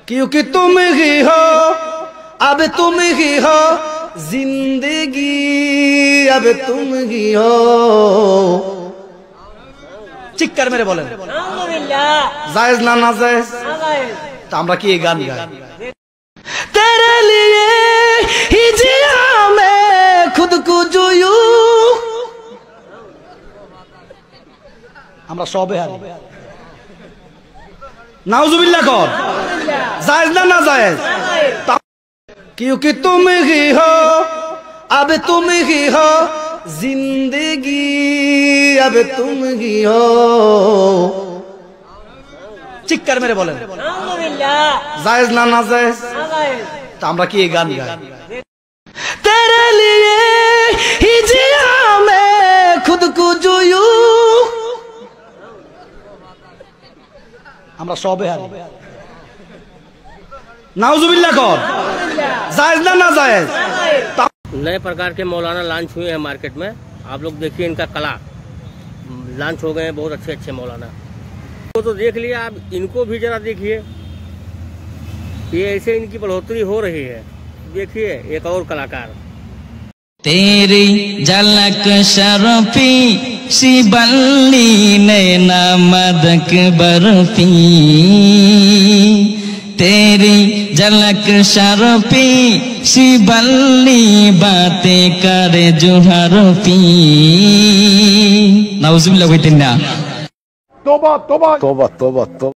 क्योंकि तुम ही हो, अब तुम ही हो जिंदगी, अब तुम ही हो। चिक्कर मेरे बोलें जायज ना ना जायज? तो আমরা কি এই গান গাই? तेरे लिए ही जिया मैं खुद को जोयू। আমরা সবে হারি। नाउजुबिल्लाह कौन? जायज ना ना जायज? क्योंकि तुम ही हो, अब तुम ही हो जिंदगी, अब तुम ही हो। चिक्कर मेरे बोलें जायज ना ना जायज? तो আমরা কি এই গান গাই? तेरे लिए ही जिया मैं खुद को जोयू। আমরা সবে হারি। नाउजुबिल्लाह कौन? जायज ना ना जायज? नए प्रकार के मौलाना लॉन्च हुए हैं मार्केट में। आप लोग देखिए इनका कला, लॉन्च हो गए हैं बहुत अच्छे अच्छे मौलाना। तो देख लिया, आप इनको भी जरा देखिए, ये ऐसे इनकी बढ़ोतरी हो रही है। देखिए एक और कलाकार। तेरी झलक शरफी सी बल्ली नैना मदक बर्फी, तेरी झलक शरफी सी बल्ली बातें करे जो हरफी। नाउजुबिल्लाह। तौबा तौबा तौबा तौबा तौबा।